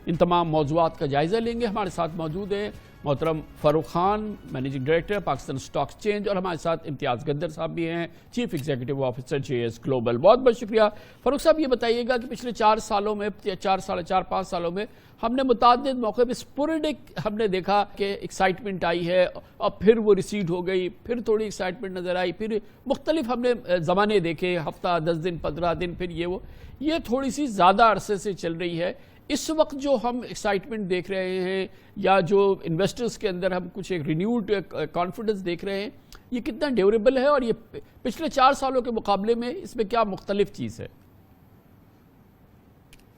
ان تمام موضوعات کا جائزہ لیں گے. ہمارے ساتھ موجود ہیں محترم Farooq Khan, managing director Pakistan stock exchange, اور ہمارے ساتھ امتیاز گدر صاحب بھی ہیں, chief executive officer JS global. بہت بہت شکریہ. فاروق صاحب یہ بتائیے گا کہ پچھلے 4 سالوں میں 4-5 سالوں میں ہم نے متعدد موقع پہ سپورڈک ہم نے دیکھا کہ ایکسائٹمنٹ آئی ہے اور پھر وہ ریسیڈ ہو گئی, پھر تھوڑی ایکسائٹمنٹ نظر آئی, پھر مختلف ہم نے زمانے دیکھے, ہفتہ 10 دن 15 دن, پھر یہ تھوڑی سی زیادہ عرصے سے چل رہی ہے. اس وقت جو ہم ایکسائٹمنٹ دیکھ رہے ہیں یا جو انویسٹرز کے اندر ہم کچھ ایک رینیوڈ کانفیڈنس دیکھ رہے ہیں, یہ کتنا ڈیوریبل ہے اور یہ پچھلے 4 سالوں کے مقابلے میں اس میں کیا مختلف چیز ہے؟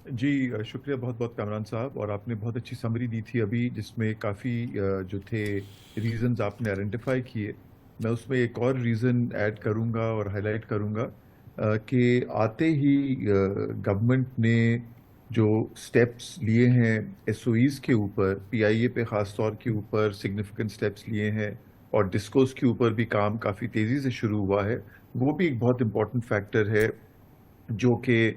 جی شکریہ بہت بہت کامران صاحب, اور آپ نے بہت اچھی سمری دی تھی ابھی جس میں کافی جو تھے ریزنز آپ نے آئیڈینٹیفائی کیے. میں اس میں ایک اور ریزن ایڈ کروں گا اور ہائی لائٹ کروں گا کہ آتے ہی گورنمنٹ نے جو سٹیپس لیے ہیں SOEs کے اوپر, PIA پہ خاص طور کے اوپر سگنیفیکنٹ سٹیپس لیے ہیں, اور ڈسکوز کے اوپر بھی کام کافی تیزی سے شروع ہوا ہے. وہ بھی ایک بہت امپورٹنٹ فیکٹر ہے جو کہ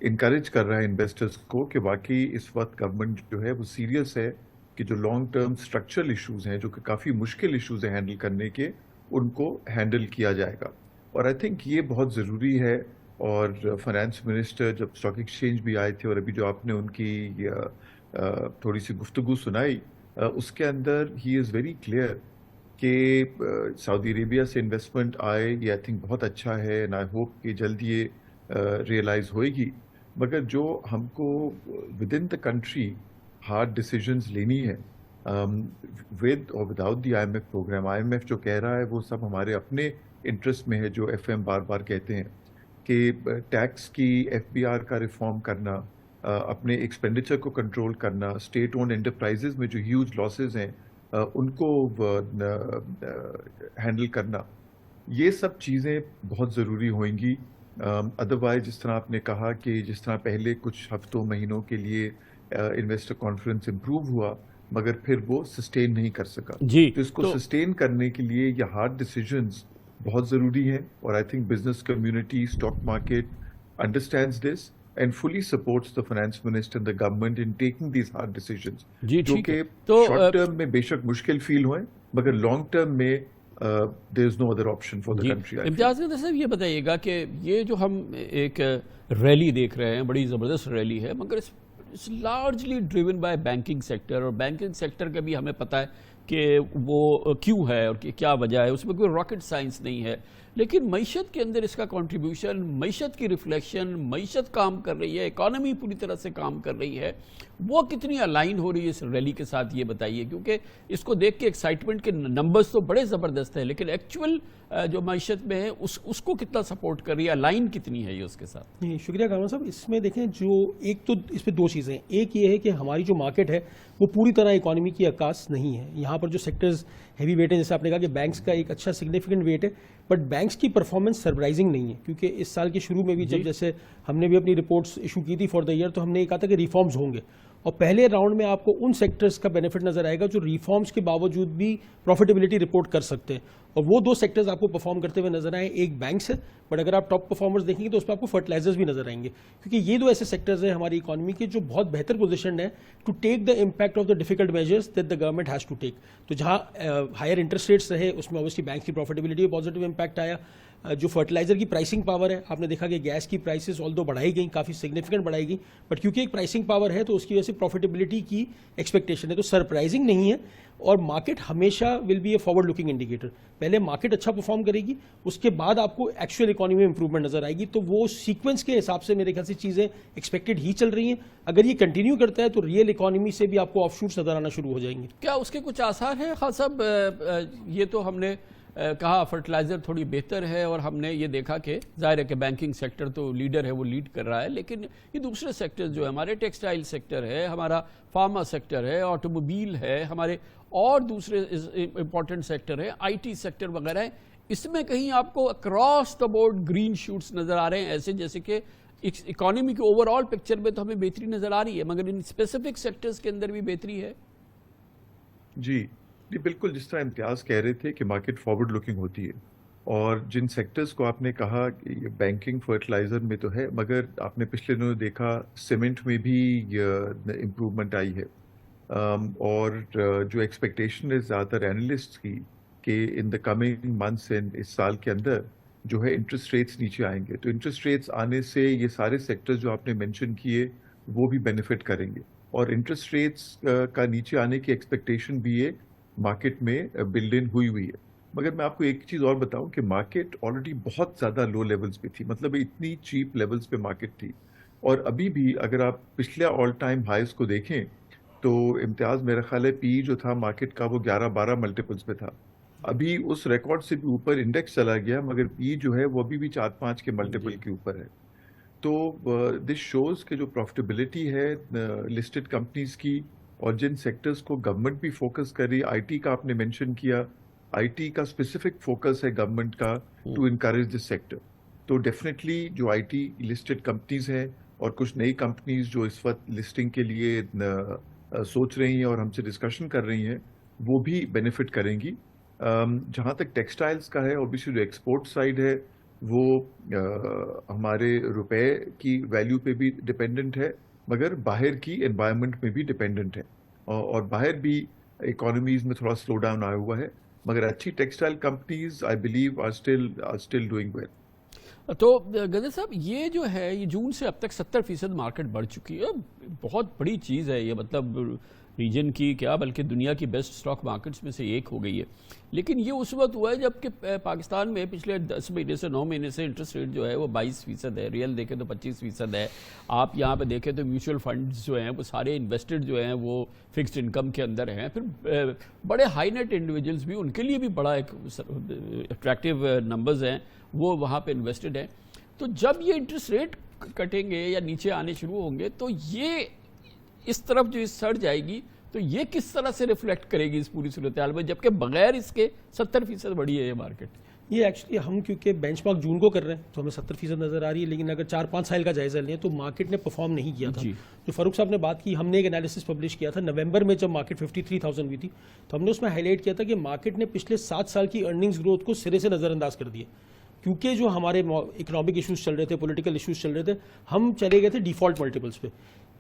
انکریج کر رہا ہے انویسٹرز کو کہ واقعی اس وقت گورنمنٹ جو ہے وہ سیریس ہے کہ جو لانگ ٹرم اسٹرکچرل ایشوز ہیں جو کہ کافی مشکل ایشوز ہیں ہینڈل کرنے کے, ان کو ہینڈل کیا جائے گا. اور آئی تھنک یہ بہت ضروری ہے. اور فائنانس منسٹر جب اسٹاک ایکسچینج بھی آئے تھے اور ابھی جو آپ نے ان کی تھوڑی سی گفتگو سنائی, اس کے اندر ہی از ویری کلیئر کہ سعودی عربیہ سے انویسٹمنٹ آئے, یہ آئی تھنک بہت اچھا ہے, اینڈ آئی ہوپ کہ جلد یہ ریئلائز ہوئے گی. مگر جو ہم کو with in the country hard decisions لینی ہے ود اور without the IMF programme. IMF جو کہہ رہا ہے وہ سب ہمارے اپنے انٹرسٹ میں ہے, جو FM بار بار کہتے ہیں کہ ٹیکس کی FBR کا ریفارم کرنا, اپنے ایکسپینڈیچر کو کنٹرول کرنا, اسٹیٹ اونڈ انٹرپرائزز میں جو ہیوج لاسز ہیں ان کو ہینڈل کرنا, یہ سب چیزیں بہت ضروری ہوئیں گی. ادروائز جس طرح آپ نے کہا کہ جس طرح پہلے کچھ ہفتوں مہینوں کے لیے انویسٹر کانفیڈنس امپروو ہوا مگر پھر وہ سسٹین نہیں کر سکا. تو اس کو سسٹین کرنے کے لیے یہ ہارڈ ڈیسیجنز بہت ضروری ہے, اور I think business community, stock market understands this and fully sports the finance minister and the government in taking these hard decisions, جو کہ شارٹ ٹرم میں بے شک مشکل فیل ہوئے مگر لانگ ٹرم میں there is no other option for the country. امتیاز صاحب یہ بتائیے گا کہ یہ جو ہم ایک ریلی دیکھ رہے ہیں, بڑی زبردست ریلی ہے, مگر it's largely driven by banking sector, اور بینکنگ سیکٹر کا بھی ہمیں پتہ ہے کہ وہ کیوں ہے اور کیا وجہ ہے, اس میں کوئی راکٹ سائنس نہیں ہے. لیکن معیشت کے اندر اس کا کنٹریبیوشن, معیشت کی ریفلیکشن, معیشت کام کر رہی ہے, اکانومی پوری طرح سے کام کر رہی ہے, وہ کتنی الائن ہو رہی ہے اس ریلی کے ساتھ, یہ بتائیے. کیونکہ اس کو دیکھ کے ایکسائٹمنٹ کے نمبرز تو بڑے زبردست ہیں, لیکن ایکچول جو معیشت میں ہے اس کو کتنا سپورٹ کر رہی ہے, الائن کتنی ہے یہ اس کے ساتھ؟ شکریہ کامران صاحب. اس میں دیکھیں جو ایک تو اس پہ 2 چیزیں ہیں. ایک یہ ہے کہ ہماری جو مارکیٹ ہے وہ پوری طرح اکانومی کی عکاس نہیں ہے. یہاں پر جو سیکٹرز ہیوی ویٹ ہیں, جیسے آپ نے کہا کہ بینکس کا ایک اچھا سگنیفیکنٹ ویٹ ہے, بٹ بینکس کی پرفارمنس سرپرائزنگ نہیں ہے. کیونکہ اس سال کے شروع میں بھی جب جیسے ہم نے بھی اپنی رپورٹس ایشو کی تھی فار دا ایئر, تو ہم نے یہ کہا تھا کہ ریفارمز ہوں گے, اور پہلے راؤنڈ میں آپ کو ان سیکٹرز کا بینیفٹ نظر آئے گا جو ریفارمز کے باوجود بھی پروفیٹیبلٹی رپورٹ کر سکتے ہیں, اور وہ 2 سیکٹرز آپ کو پرفارم کرتے ہوئے نظر آئیں. ایک بینکس ہے, بٹ اگر آپ ٹاپ پرفارمرز دیکھیں گے تو اس پہ آپ کو فرٹیلائزرز بھی نظر آئیں گے, کیونکہ یہ 2 ایسے سیکٹرز ہیں ہماری اکانومی کے جو بہت بہتر پوزیشن ہے to take the impact of the difficult measures that the government has to take. تو جہاں ہائر انٹرسٹ ریٹس رہے اس میں اوبویسلی بینکس کی پروفیٹیبلٹی میں پازیٹیو امپیکٹ آیا. جو فرٹیلائزر کی پرائسنگ پاور ہے, آپ نے دیکھا کہ گیس کی پرائسز آل دو بڑھائی گئیں, کافی سگنیفیکنٹ بڑھائی گئیں, بٹ کیونکہ ایک پرائسنگ پاور ہے تو اس کی وجہ سے پروفیٹیبلٹی کی ایکسپیکٹیشن ہے. تو سرپرائزنگ نہیں ہے, اور مارکیٹ ہمیشہ will be a forward looking indicator. پہلے مارکیٹ اچھا پرفارم کرے گی, اس کے بعد آپ کو ایکچوئل اکانومی میں امپروومنٹ نظر آئے گی. تو وہ سیکوینس کے حساب سے میرے خیال سے چیزیں ایکسپیکٹڈ ہی چل رہی ہیں. اگر یہ کنٹینیو کرتا ہے تو ریئل اکانومی سے بھی آپ کو آف شوٹس نظر آنا شروع ہو جائیں گے. کیا اس کے کچھ آثار ہیں خان صاحب؟ یہ تو ہم نے کہا فرٹیلائزر تھوڑی بہتر ہے, اور ہم نے یہ دیکھا کہ ظاہر ہے کہ بینکنگ سیکٹر تو لیڈر ہے, وہ لیڈ کر رہا ہے, لیکن یہ دوسرے سیکٹر جو ہے, ہمارے ٹیکسٹائل سیکٹر ہے, ہمارا فارما سیکٹر ہے, آٹو موبائل ہے, ہمارے اور دوسرے امپورٹنٹ سیکٹر ہے, IT سیکٹر وغیرہ ہے, اس میں کہیں آپ کو across the board green shoots نظر آ رہے ہیں, ایسے جیسے کہ اکانومی کے اوور آل پکچر میں تو ہمیں بہتری نظر آ رہی ہے, مگر ان اسپیسیفک سیکٹرز کے اندر بھی بہتری ہے؟ جی بالکل, جس طرح امتیاز کہہ رہے تھے کہ مارکیٹ فارورڈ لکنگ ہوتی ہے, اور جن سیکٹرز کو آپ نے کہا کہ یہ بینکنگ فرٹیلائزر میں تو ہے، مگر آپ نے پچھلے دنوں دیکھا سیمنٹ میں بھی امپروومنٹ آئی ہے، اور جو ایکسپیکٹیشن ہے زیادہ تر اینالسٹ کی کہ ان دا کمنگ منتھس اس سال کے اندر جو ہے انٹرسٹ ریٹس نیچے آئیں گے، تو انٹرسٹ ریٹس آنے سے یہ سارے سیکٹرز جو آپ نے مینشن کیے وہ بھی بینیفٹ کریں گے، اور انٹرسٹ ریٹس کا نیچے آنے کی ایکسپیکٹیشن بھی ہے مارکیٹ میں بلڈ ان ہوئی ہے۔ مگر میں آپ کو ایک چیز اور بتاؤں کہ مارکیٹ آلریڈی بہت زیادہ لو لیولز پہ تھی، مطلب اتنی چیپ لیولز پہ مارکیٹ تھی، اور ابھی بھی اگر آپ پچھلے آل ٹائم ہائیز کو دیکھیں تو امتیاز میرا خیال ہے پی جو تھا مارکیٹ کا وہ 11-12 ملٹیپلز پہ تھا، ابھی اس ریکارڈ سے بھی اوپر انڈیکس چلا گیا، مگر پی جو ہے وہ ابھی بھی 4-5 کے ملٹیپل جی کے اوپر ہے۔ تو دس شوز کہ جو پروفٹیبلٹی ہے لسٹڈ کمپنیز کی، اور جن سیکٹرز کو گورنمنٹ بھی فوکس کر رہی ہے، آئی ٹی کا آپ نے مینشن کیا، آئی ٹی کا اسپیسیفک فوکس ہے گورنمنٹ کا ٹو انکریج دس سیکٹر، تو ڈیفینیٹلی جو آئی ٹی لسٹڈ کمپنیز ہیں اور کچھ نئی کمپنیز جو اس وقت لسٹنگ کے لیے سوچ رہی ہیں اور ہم سے ڈسکشن کر رہی ہیں، وہ بھی بینیفٹ کریں گی۔ جہاں تک ٹیکسٹائلز کا ہے، اوبیسلی جو ایکسپورٹ سائڈ ہے وہ ہمارے روپے کی ویلیو پہ بھی ڈپینڈنٹ ہے، مگر باہر کی انوائرمنٹ میں بھی ڈپینڈنٹ ہے، اور باہر بھی اکانومیز میں تھوڑا سلو ڈاؤن آیا ہوا ہے، مگر اچھی textile companies I believe are still doing well. تو غزل صاحب یہ جو ہے یہ جون سے اب تک 70% مارکیٹ بڑھ چکی ہے، بہت بڑی چیز ہے یہ، مطلب ریجن کی کیا بلکہ دنیا کی بیسٹ سٹاک مارکیٹس میں سے ایک ہو گئی ہے، لیکن یہ اس وقت ہوا ہے جب کہ پاکستان میں پچھلے 10 مہینے سے 9 مہینے سے انٹرسٹ ریٹ جو ہے وہ 22% ہے، ریئل دیکھیں تو 25% ہے، آپ یہاں پہ دیکھیں تو میوچل فنڈز جو ہیں وہ سارے انویسٹڈ جو ہیں وہ فکسڈ انکم کے اندر ہیں، پھر بڑے ہائی نیٹ انڈیویجولز بھی، ان کے لیے بھی بڑا ایک اٹریکٹیو نمبرز ہیں وہ وہاں پہ انویسٹڈ ہیں۔ تو جب یہ انٹرسٹ ریٹ کٹیں گے یا نیچے آنے شروع ہوں گے تو یہ اس طرف جو سڑ جائے گی تو یہ کس طرح سے ریفلیکٹ کرے گی اس پوری صورتحال میں، جبکہ بغیر اس کے 70% بڑھی ہے یہ مارکیٹ؟ یہ ایکچولی ہم کیونکہ بینچ مارک جون کو کر رہے ہیں تو ہمیں 70% نظر آ رہی ہے، لیکن اگر 4-5 سال کا جائزہ لیں تو مارکیٹ نے پرفارم نہیں کیا تھا۔ جی جو فاروق صاحب نے بات کی، ہم نے ایک انالیسس پبلش کیا تھا نومبر میں جب مارکیٹ 53,000 ہوئی تھی، تو ہم نے اس میں ہائی لائٹ کیا تھا کہ مارکیٹ نے پچھلے 7 سال کی ارننگز گروتھ کو سرے سے نظر انداز کر دیا، کیونکہ جو ہمارے اکنامک ایشوز چل رہے تھے، پولیٹیکل ایشوز چل رہے تھے، ہم چلے گئے تھے ڈیفالٹ ملٹیپلس پہ۔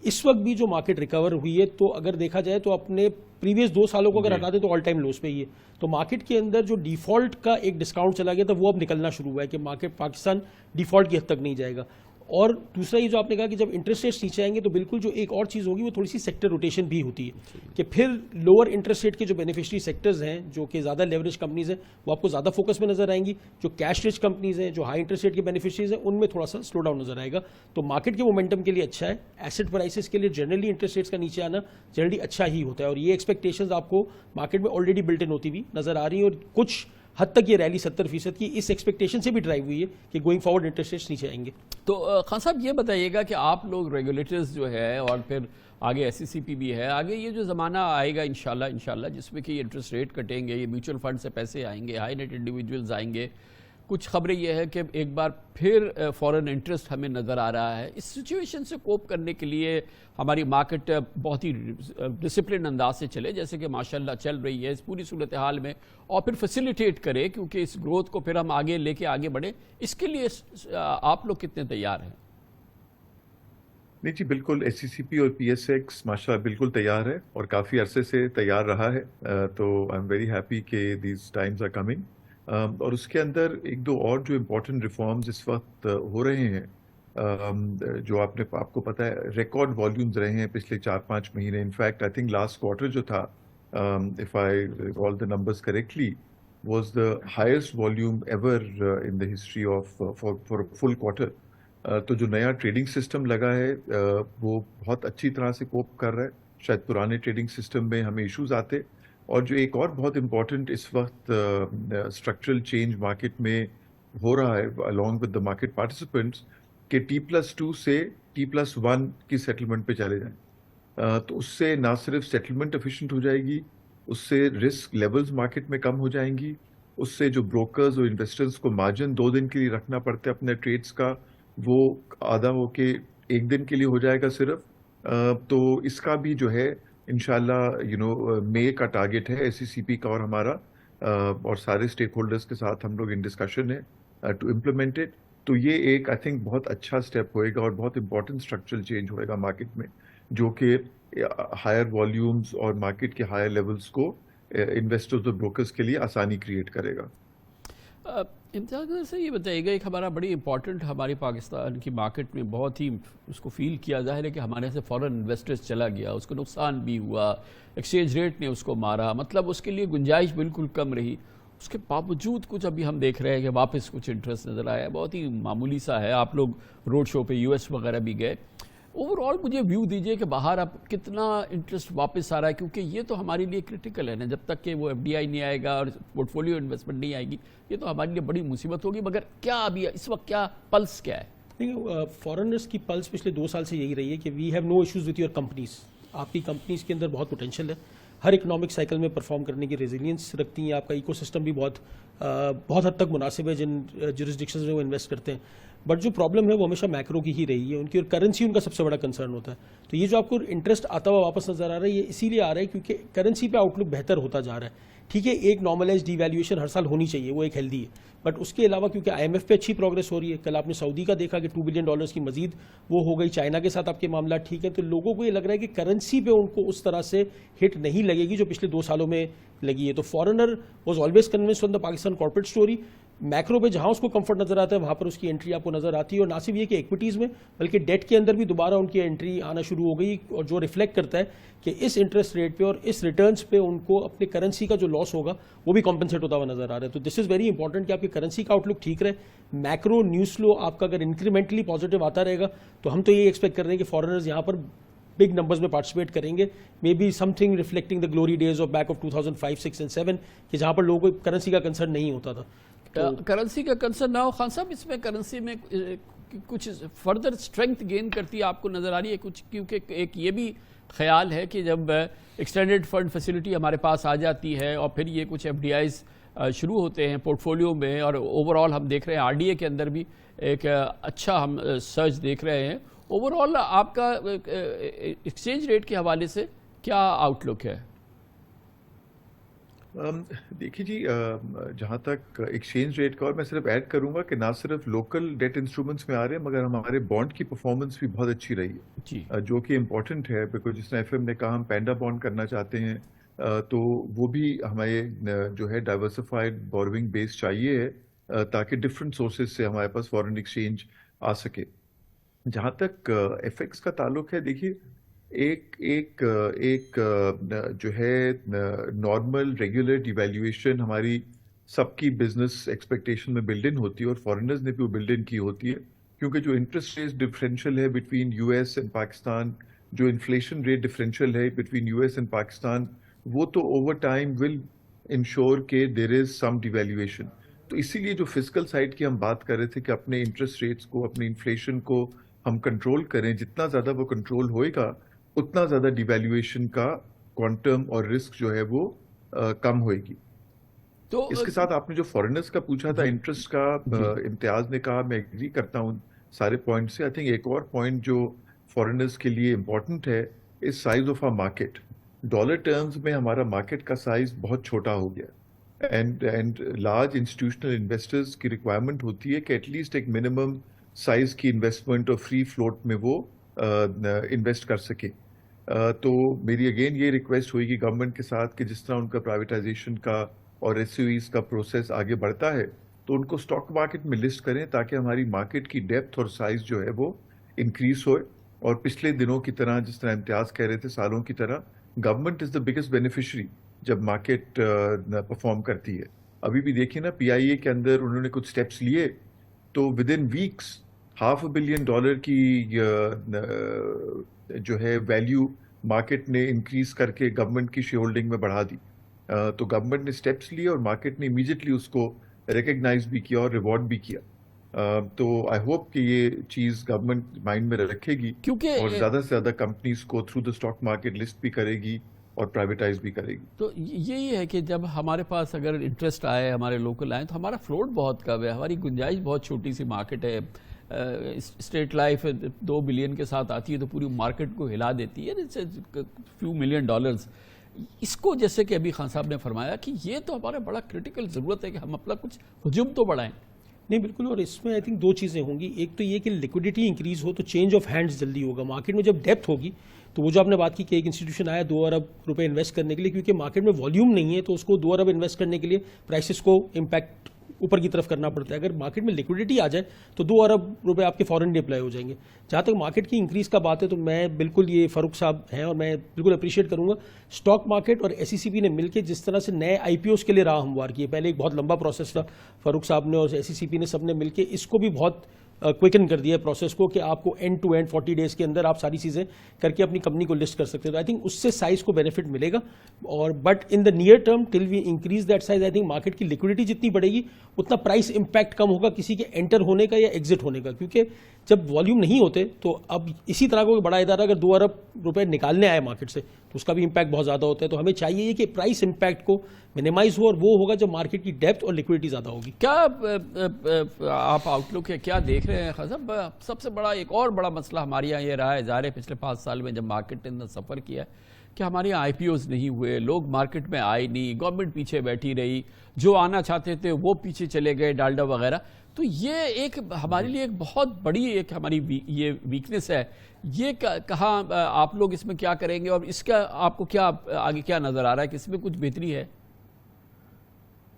اس وقت بھی جو مارکیٹ ریکور ہوئی ہے تو اگر دیکھا جائے تو اپنے پریویس 2 سالوں کو اگر ہٹا دیں تو آل ٹائم لوز پہ ہی ہے، تو مارکیٹ کے اندر جو ڈیفالٹ کا ایک ڈسکاؤنٹ چلا گیا تھا وہ اب نکلنا شروع ہوا ہے کہ مارکیٹ پاکستان ڈیفالٹ کی حد تک نہیں جائے گا۔ اور دوسرا یہ جو آپ نے کہا کہ جب انٹرسٹ ریٹس نیچے آئیں گے تو بالکل جو ایک اور چیز ہوگی وہ تھوڑی سی سیکٹر روٹیشن بھی ہوتی ہے کہ پھر لوور انٹرسٹ ریٹ کے جو بینیفیشری سیکٹرز ہیں جو کہ زیادہ لیوریج کمپنیز ہیں وہ آپ کو زیادہ فوکس میں نظر آئیں گی، جو کیش ریچ کمپنیز ہیں جو ہائی انٹرسٹ ریٹ کے بینیفیشریز ہیں ان میں تھوڑا سا سلو ڈاؤن نظر آئے گا۔ تو مارکیٹ کے مومنٹم کے لیے اچھا ہے، ایسٹ پرائسز کے لیے جنرلی انٹرسٹ ریٹس کا نیچے آنا جنرلی اچھا ہی ہوتا ہے، اور یہ ایکسپیکٹیشنز آپ کو مارکیٹ میں آلریڈی بلٹ ان ہوتی ہوئی نظر آ رہی ہیں، اور کچھ حد تک یہ ریلی 70% کی اس ایکسپیکٹیشن سے بھی ڈرائیو ہوئی ہے کہ گوئنگ فارورڈ انٹرسٹ ریٹس نیچے آئیں گے۔ تو خان صاحب یہ بتائیے گا کہ آپ لوگ ریگولیٹرز جو ہے اور پھر آگے ایس سی سی پی بھی ہے، آگے یہ جو زمانہ آئے گا انشاءاللہ جس میں کہ یہ انٹرسٹ ریٹ کٹیں گے، یہ میوچل فنڈ سے پیسے آئیں گے، ہائی نیٹ انڈیویجولز آئیں گے، کچھ خبریں یہ ہے کہ ایک بار پھر فورن انٹرسٹ ہمیں نظر آ رہا ہے، اس سچویشن سے کوپ کرنے کے لیے ہماری مارکیٹ بہت ہی ڈسپلن انداز سے چلے جیسے کہ ماشاءاللہ چل رہی ہے اس پوری صورتحال میں، اور پھر فیسیلیٹیٹ کرے کیونکہ اس گروتھ کو پھر ہم آگے لے کے آگے بڑھیں، اس کے لیے آپ لوگ کتنے تیار ہیں؟ نہیں جی بالکل، ایس سی سی پی اور پی ایس ایکس ماشاءاللہ بالکل تیار ہے اور کافی عرصے سے تیار رہا ہے، تو آئی ایم ویری ہیپی کہ دیز ٹائمز آر کمنگ، اور اس کے اندر ایک دو اور جو امپورٹنٹ ریفارمز اس وقت ہو رہے ہیں، جو آپ کو پتہ ہے ریکارڈ والیومز رہے ہیں پچھلے 4-5 مہینے، in fact I think last quarter جو تھا if I recall the numbers correctly was the highest volume ever in the history of for a full quarter. تو جو نیا ٹریڈنگ سسٹم لگا ہے وہ بہت اچھی طرح سے کوپ کر رہا ہے، شاید پرانے ٹریڈنگ سسٹم میں ہمیں ایشوز آتے، اور جو ایک اور بہت امپورٹنٹ اس وقت اسٹرکچرل چینج مارکیٹ میں ہو رہا ہے along with the market participants کہ T+2 سے T+1 کی سیٹلمنٹ پہ چلے جائیں، تو اس سے نہ صرف سیٹلمنٹ ایفیشینٹ ہو جائے گی، اس سے رسک لیولز مارکیٹ میں کم ہو جائیں گی، اس سے جو بروکرز اور انویسٹرز کو مارجن 2 دن کے لیے رکھنا پڑتا ہے اپنے ٹریڈز کا، وہ آدھا ہو کے 1 دن کے لیے ہو جائے گا صرف، تو اس کا بھی جو ہے انشاءاللہ مئی کا ٹارگٹ ہے ایس سی سی پی کا اور ہمارا اور سارے اسٹیک ہولڈرس کے ساتھ ہم لوگ ان ڈسکشن ہے ٹو امپلیمنٹ اٹ. تو یہ ایک آئی تھنک بہت اچھا اسٹیپ ہوئے گا اور بہت امپورٹنٹ اسٹرکچرل چینج ہوئے گا مارکیٹ میں, جو کہ ہائر والیومز اور مارکیٹ کے ہائر لیولز کو انویسٹرز اور بروکرز کے لیے آسانی کریٹ کرے گا. امتیاز سے یہ بتائیے گا, ایک ہمارا بڑی امپورٹنٹ ہماری پاکستان کی مارکیٹ میں بہت ہی اس کو فیل کیا ظاہر ہے کہ ہمارے سے فورن انویسٹرز چلا گیا, اس کو نقصان بھی ہوا, ایکسچینج ریٹ نے اس کو مارا, مطلب اس کے لیے گنجائش بالکل کم رہی. اس کے باوجود کچھ ابھی ہم دیکھ رہے ہیں کہ واپس کچھ انٹرسٹ نظر آیا ہے, بہت ہی معمولی سا ہے. آپ لوگ روڈ شو پہ یو ایس وغیرہ بھی گئے. اوور آل مجھے ویو دیجئے کہ باہر اب کتنا انٹرسٹ واپس آ رہا ہے, کیونکہ یہ تو ہمارے لیے کرٹیکل ہے نا, جب تک کہ وہ ایف ڈی آئی نہیں آئے گا اور پورٹ فولیو انویسٹمنٹ نہیں آئے گی یہ تو ہمارے لیے بڑی مصیبت ہوگی. مگر کیا ابھی اس وقت کیا پلس کیا ہے؟ دیکھیں, فارنرس کی پلس پچھلے 2 سال سے یہی رہی ہے کہ we have no issues with your companies. آپ کی کمپنیز کے اندر بہت پوٹینشیل ہے, ہر اکنامک سائیکل میں پرفارم کرنے کی ریزیلینس رکھتی ہیں. آپ کا ایکو سسٹم بھی بہت حد تک مناسب ہے جن جورسڈکشنز میں وہ انویسٹ کرتے ہیں. بٹ جو پرابلم ہے وہ ہمیشہ میکرو کی ہی رہی ہے, ان کی اور کرنسی ان کا سب سے بڑا کنسرن ہوتا ہے. تو یہ جو آپ کو انٹرسٹ آتا ہوا واپس نظر آ رہا ہے یہ اسی لیے آ رہا ہے کیونکہ کرنسی پہ آؤٹ لک بہتر ہوتا جا رہا ہے. ٹھیک ہے, ایک نارملائز ڈی ویلیویشن ہر سال ہونی چاہیے, وہ ایک ہیلدی ہے, بٹ اس کے علاوہ کیونکہ آئی ایم ایف پہ اچھی پروگرس ہو رہی ہے. کل آپ نے سعودی کا دیکھا کہ $2 بلین کی مزید وہ ہو گئی, چائنا کے ساتھ آپ کے معاملات ٹھیک ہیں, تو لوگوں کو یہ لگ رہا ہے کہ کرنسی پہ ان کو اس طرح سے ہٹ نہیں لگے گی جو پچھلے 2 سالوں میں لگی ہے. تو foreigner was always convinced on the Pakistan corporate story. Macro پہ جہاں اس کو کمفرٹ نظر آتا ہے وہاں پر اس کی انٹری آپ کو نظر آتی ہے, اور نہ صرف یہ کہ ایکویٹیز میں بلکہ ڈیٹ کے اندر بھی دوبارہ ان کی انٹری آنا شروع ہو گئی, اور جو ریفلیکٹ کرتا ہے کہ اس انٹرسٹ ریٹ پہ اور اس ریٹرنس پہ ان کو اپنے کرنسی کا جو لاس ہوگا وہ بھی کمپنسیٹ ہوتا ہوا نظر آ رہا ہے. تو دس از ویری امپورٹنٹ کہ آپ کی کرنسی کا آؤٹ لک ٹھیک رہے. میکرو نیوز فلو آپ کا اگر انکریمنٹلی پازیٹیو آتا رہے گا تو ہم تو یہ ایکسپیکٹ کر رہے ہیں کہ فارنرز یہاں پر بگ نمبرز میں پارٹیسپیٹ کریں گے, maybe something reflecting the glory days of back of 2005, 6 and 7 کہ جہاں پر لوگوں کو کرنسی کا کنسرن نہیں ہوتا تھا. کرنسی کا کنسرن نہ ہو. خان صاحب, اس میں کرنسی میں کچھ فردر اسٹرینتھ گین کرتی آپ کو نظر آ رہی ہے کچھ؟ کیونکہ ایک یہ بھی خیال ہے کہ جب ایکسٹینڈڈ فنڈ فیسلٹی ہمارے پاس آ جاتی ہے اور پھر یہ کچھ ایف ڈی آئیز شروع ہوتے ہیں پورٹ فولیو میں, اور اوور آل ہم دیکھ رہے ہیں آر ڈی اے کے اندر بھی ایک اچھا ہم سرچ دیکھ رہے ہیں. اوور آل آپ کا ایکسچینج ریٹ کے حوالے سے کیا آؤٹ لک ہے؟ دیکھیے جی, جہاں تک ایکسچینج ریٹ کا, اور میں صرف ایڈ کروں گا کہ نہ صرف لوکل ڈیٹ انسٹرومنٹس میں آ رہے ہیں مگر ہمارے بانڈ کی پرفارمنس بھی بہت اچھی رہی ہے جی, جو کہ امپورٹنٹ ہے. بیکاز جس طرح ایف ایم نے کہا ہم پینڈا بانڈ کرنا چاہتے ہیں, تو وہ بھی ہمیں جو ہے ڈائیورسفائڈ بوروئنگ بیس چاہیے ہے تاکہ ڈفرینٹ سورسز سے ہمارے پاس فارن ایکسچینج آ سکے. جہاں تک ایف ایکس کا تعلق ہے, دیکھیے ایک جو ہے نارمل ریگولر ڈیویلیویشن ہماری سب کی بزنس ایکسپیکٹیشن میں بلڈ ان ہوتی ہے, اور فارنرز نے بھی وہ بلڈ ان کی ہوتی ہے, کیونکہ جو انٹرسٹ ریٹ ڈفرینشیل ہے between U S and Pakistan, جو انفلیشن ریٹ ڈفرینشیل ہے between U S and Pakistan, وہ تو اوور ٹائم ول انشور کہ دیر از سم ڈیویلیویشن. تو اسی لیے جو فزیکل سائڈ کی ہم بات کر رہے تھے کہ اپنے انٹرسٹ ریٹس کو, اپنے انفلیشن کو ہم کنٹرول کریں, جتنا زیادہ وہ کنٹرول ہوئے گا اتنا زیادہ ڈیویلیویشن کا کوانٹم اور رسک جو ہے وہ کم ہوئے گی. تو اس کے ساتھ آپ نے جو فارنرز کا پوچھا تھا انٹرسٹ کا, امتیاز نے کہا, میں ایگری کرتا ہوں سارے پوائنٹ سے. آئی تھنک ایک اور پوائنٹ جو فارنرز کے لیے امپورٹنٹ ہے is size of a market. Dollar terms میں ہمارا مارکیٹ کا سائز بہت چھوٹا ہو گیا, اینڈ لارج انسٹیٹیوشنل انویسٹرز کی ریکوائرمنٹ ہوتی ہے کہ ایٹ لیسٹ ایک منیمم سائز کی انویسٹمنٹ اور فری فلوٹ میں وہ انویسٹ کر سکے. تو میری اگین یہ ریکویسٹ ہوئی کہ گورنمنٹ کے ساتھ کہ جس طرح ان کا پرائیویٹائزیشن کا اور ایس یو ایز کا پروسیس آگے بڑھتا ہے تو ان کو اسٹاک مارکیٹ میں لسٹ کریں تاکہ ہماری مارکیٹ کی ڈیپتھ اور سائز جو ہے وہ انکریز ہوئے. اور پچھلے دنوں کی طرح, جس طرح امتیاز کہہ رہے تھے, سالوں کی طرح government is the biggest beneficiary جب مارکیٹ پرفارم کرتی ہے. ابھی بھی دیکھیے نا, پی آئی اے کے اندر انہوں نے کچھ اسٹیپس لیے تو ود ان ویکس $500 billion کی جو ہے ویلیو مارکیٹ نے انکریز کر کے گورنمنٹ کی شیئر ہولڈنگ میں بڑھا دی. تو گورنمنٹ نے اسٹیپس لیے اور مارکیٹ نے امیڈیٹلی اس کو ریکگنائز بھی کیا اور ریوارڈ بھی کیا. تو آئی ہوپ کہ یہ چیز گورنمنٹ مائنڈ میں رکھے گی اور زیادہ سے زیادہ کمپنیز کو through the stock market list بھی کرے گی اور پرائیویٹائز بھی کرے گی. تو یہی ہے کہ جب ہمارے پاس اگر انٹرسٹ آئے, ہمارے لوکل آئیں, تو ہمارا فلوٹ بہت کم ہے, ہماری گنجائش بہت چھوٹی سی مارکیٹ ہے. اسٹیٹ لائف $2 بلین کے ساتھ آتی ہے تو پوری مارکیٹ کو ہلا دیتی ہے, فیو $1 million. اس کو جیسے کہ ابھی خان صاحب نے فرمایا کہ یہ تو ہمارا بڑا کرٹیکل ضرورت ہے کہ ہم اپنا کچھ ہجوم تو بڑھائیں. نہیں بالکل, اور اس میں آئی تھنک دو چیزیں ہوں گی. ایک تو یہ کہ لیکوڈیٹی انکریز ہو تو چینج آف ہینڈز جلدی ہوگا. مارکیٹ میں جب ڈیپتھ ہوگی تو وہ جو آپ نے بات کی کہ ایک انسٹیٹیوشن آیا 2 ارب روپے انویسٹ کرنے کے لیے, کیونکہ مارکیٹ میں والیوم نہیں ہے تو اس کو 2 ارب انویسٹ کرنے کے لیے پرائسز کو امپیکٹ اوپر کی طرف کرنا پڑتا ہے. اگر مارکیٹ میں لیکوڈیٹی آ جائے تو 2 ارب روپے آپ کے فوراً اپلائی ہو جائیں گے. جہاں تک مارکیٹ کی انکریز کا بات ہے تو میں بالکل, یہ فاروق صاحب ہیں اور میں بالکل اپریشیٹ کروں گا, اسٹاک مارکیٹ اور ایس ای سی پی نے مل کے جس طرح سے نئے آئی پی اوز کے لیے راہ ہموار کی ہے. پہلے ایک بہت لمبا پروسیس تھا, فاروق صاحب نے اور ایس ای سی پی نے سب نے مل کے اس کو بھی بہت کوئکن کر دیا ہے پروسیس کو, کہ آپ کو اینڈ ٹو اینڈ 40 ڈیز کے اندر آپ ساری چیزیں کر کے اپنی کمپنی کو لسٹ کر سکتے ہیں. تو آئی تھنک اس سے سائز کو بینیفٹ ملے گا. اور but in the near term till we increase that size, I think market کی لیکوڈیٹی جتنی بڑھے گی اتنا پرائس امپیکٹ کم ہوگا کسی کے انٹر ہونے کا یا ایگزٹ ہونے کا, کیونکہ جب والیوم نہیں ہوتے تو اب اسی طرح کوئی بڑا ادارہ اگر 2 ارب روپے نکالنے آئے مارکیٹ سے تو اس کا بھی امپیکٹ بہت زیادہ ہوتا ہے. تو ہمیں چاہیے کہ پرائس امپیکٹ کو منیمائز ہو, اور وہ ہوگا جب مارکیٹ کی ڈیپتھ اور لیکوڈیٹی زیادہ ہوگی. کیا آپ آؤٹ لک ہے, کیا دیکھ رہے ہیں خان صاحب؟ سب سے بڑا ایک اور بڑا مسئلہ ہمارے یہاں یہ رہا ہے, ظاہر ہے پچھلے 5 سال میں جب مارکیٹ نے سفر کیا ہے کہ ہمارے یہاں آئی پی اوز نہیں ہوئے, لوگ مارکیٹ میں آئے نہیں, گورنمنٹ پیچھے بیٹھی رہی, جو آنا چاہتے تھے وہ پیچھے چلے گئے, ڈالڈا وغیرہ. تو یہ ایک ہمارے لیے ایک بہت بڑی ایک ہماری یہ ویکنس ہے. یہ کہاں آپ لوگ اس میں کیا کریں گے, اور اس کا آپ کو کیا آگے کیا نظر آ رہا ہے کہ اس میں کچھ بہتری ہے؟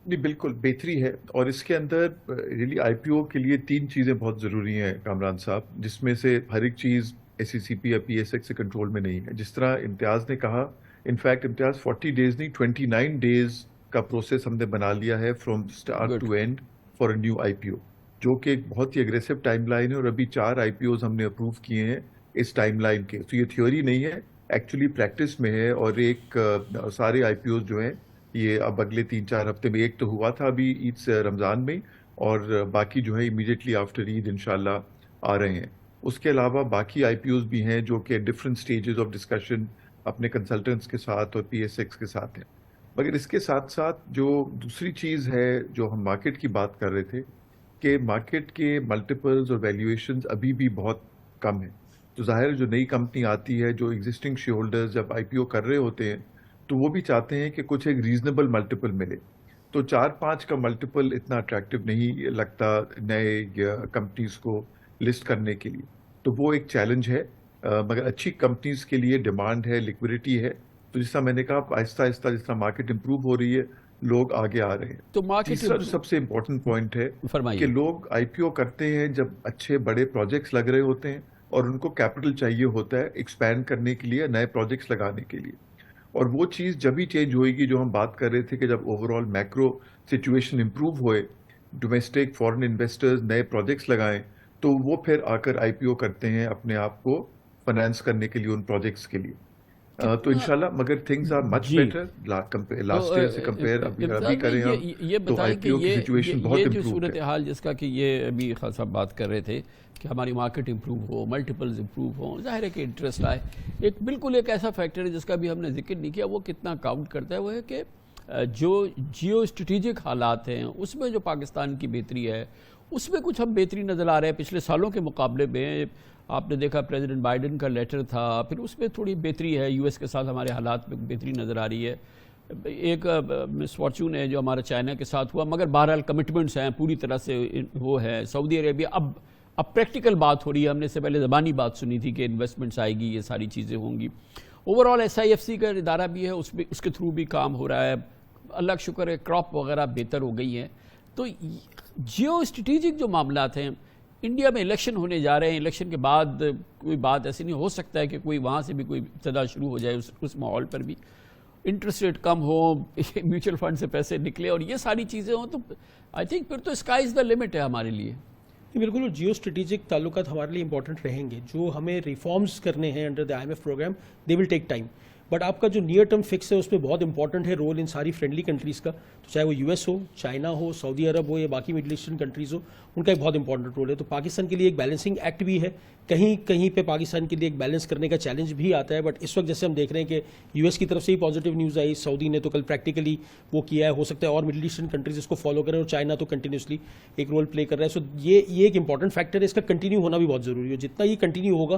نہیں بالکل بہتری ہے, اور اس کے اندر ریلی آئی پی او کے لیے 3 چیزیں بہت ضروری ہیں کامران صاحب, جس میں سے ہر ایک چیز ایس سی سی پی یا پی ایس ایکس سے کنٹرول میں نہیں ہے. جس طرح امتیاز نے کہا, انفیکٹ امتیاز 40 ڈیز نہیں 29 ڈیز کا پروسیس ہم نے بنا لیا ہے from start to end for a new I P O, جو کہ ایک بہت ہی اگریسو ٹائم لائن ہے, اور ابھی 4 آئی پی اوز ہم نے اپروو کیے ہیں اس ٹائم لائن کے. تو یہ تھیوری نہیں ہے, ایکچولی پریکٹس میں ہے. اور ایک سارے آئی پی اوز جو ہیں یہ اب اگلے 3-4 ہفتے میں, ایک تو ہوا تھا ابھی عید سے رمضان میں, اور باقی جو ہے امیڈیٹلی آفٹر عید انشاءاللہ آ رہے ہیں. اس کے علاوہ باقی آئی پی اوز بھی ہیں جو کہ ڈفرینٹ سٹیجز آف ڈسکشن اپنے کنسلٹنٹس کے ساتھ اور پی ایس ایکس کے ساتھ ہیں. مگر اس کے ساتھ ساتھ جو دوسری چیز ہے جو ہم مارکیٹ کی بات کر رہے تھے, کہ مارکیٹ کے ملٹیپلز اور ویلیویشنز ابھی بھی بہت کم ہیں. تو ظاہر جو نئی کمپنی آتی ہے, جو ایگزسٹنگ شیئر ہولڈرز جب آئی پی او کر رہے ہوتے ہیں تو وہ بھی چاہتے ہیں کہ کچھ ایک ریزنیبل ملٹیپل ملے. تو 4-5 کا ملٹیپل اتنا اٹریکٹیو نہیں لگتا نئے کمپنیز کو لسٹ کرنے کے لیے. تو وہ ایک چیلنج ہے, مگر اچھی کمپنیز کے لیے ڈیمانڈ ہے, لیکوڈیٹی ہے. تو جس طرح میں نے کہا آہستہ آہستہ جس طرح مارکیٹ امپروو ہو رہی ہے لوگ آگے آ رہے ہیں. تو تیسرا جو سب سے امپورٹنٹ پوائنٹ ہے فرمائیے کہ لوگ آئی پی او کرتے ہیں جب اچھے بڑے پروجیکٹس لگ رہے ہوتے ہیں, اور ان کو کیپٹل چاہیے ہوتا ہے ایکسپینڈ کرنے کے لیے, نئے پروجیکٹس لگانے کے لیے. اور وہ چیز جب ہی چینج ہوئے گی جو ہم بات کر رہے تھے کہ جب over all macro situation improve ہوئے, ڈومیسٹک فورن انویسٹرز نئے پروجیکٹس لگائیں, تو وہ پھر آ کر آئی پی او کرتے ہیں اپنے آپ کو فائنانس کرنے کے لیے ان پروجیکٹس کے لیے. تو انشاءاللہ مگر things are much better last year سے کمپیئر ابھی کریں ہم, یہ تو بتائیں آئی کہ پی او کی سچویشن بہت یہ جو امپروو ہے. صورتحال جس کا کہ یہ ابھی خان صاحب بات کر رہے تھے کہ ہماری مارکیٹ امپروو ہو, ملٹیپلز امپروو ہوں, ظاہر ہے کہ انٹرسٹ آئے. ایک بالکل ایک ایسا فیکٹر ہے جس کا بھی ہم نے ذکر نہیں کیا, وہ کتنا کاؤنٹ کرتا ہے, وہ ہے کہ جو جیو اسٹریٹجک حالات ہیں اس میں جو پاکستان کی بہتری ہے اس میں کچھ ہم بہتری نظر آ رہے ہیں پچھلے سالوں کے مقابلے میں. آپ نے دیکھا پریزیڈنٹ بائیڈن کا لیٹر تھا, پھر اس میں تھوڑی بہتری ہے, یو ایس کے ساتھ ہمارے حالات میں بہتری نظر آ رہی ہے. ایک مس فارچون ہے جو ہمارا چائنا کے ساتھ ہوا, مگر بہرحال کمٹمنٹس ہیں پوری طرح سے وہ ہے. سعودی عربیہ اب پریکٹیکل بات ہو رہی ہے, ہم نے اس سے پہلے زبانی بات سنی تھی کہ انویسٹمنٹس آئے گی, یہ ساری چیزیں ہوں گی. Overall S I F C کا ادارہ بھی ہے, اس کے تھرو بھی کام ہو رہا ہے, اللہ کا شکر ہے کراپ وغیرہ بہتر ہو گئی ہیں. تو جیو اسٹریٹجک جو معاملات ہیں, انڈیا میں الیکشن ہونے جا رہے ہیں, الیکشن کے بعد کوئی بات ایسی نہیں ہو سکتا ہے کہ کوئی وہاں سے بھی کوئی ابتدا شروع ہو جائے, اس ماحول پر بھی انٹرسٹ ریٹ کم ہو, میوچل فنڈ سے پیسے نکلے اور یہ ساری چیزیں ہوں, تو آئی تھنک پھر تو اسکائی از دا لمٹ ہے ہمارے لیے. بالکل, اور جیو اسٹریٹجک تعلقات ہمارے لیے امپورٹنٹ رہیں گے. جو ہمیں ریفارمز کرنے ہیں under the I M F programme, they will take time. But آپ کا جو نیئر ٹرم فکس ہے اس میں بہت امپورٹنٹ ہے رول ان ساری فرینڈلی کنٹریز کا, تو چاہے وہ یو ایس ہو, چائنا ہو, سعودی عرب ہو یا باقی مڈل ایسٹرن کنٹریز ہو, ان کا ایک بہت امپورٹنٹ رول ہے. تو پاکستان کے لیے ایک بیلنسنگ ایکٹ بھی ہے, کہیں کہیں پہ پاکستان کے لیے ایک بیلنس کرنے کا چیلنج بھی آتا ہے. بٹ اس وقت جیسے ہم دیکھ رہے ہیں کہ یو ایس کی طرف سے ہی پازیٹیو نیوز آئی, سعودی نے تو کل پریکٹیکلی وہ کیا ہے, ہو سکتا ہے اور مڈل ایسٹرن کنٹریز اس کو فالو کریں, اور چائنا تو کنٹینیوسلی ایک رول پلے کر رہا ہے. سو یہ ایک امپورٹنٹ فیکٹر ہے, اس کا کنٹینیو ہونا بھی بہت ضروری ہے. جتنا یہ کنٹینیو ہوگا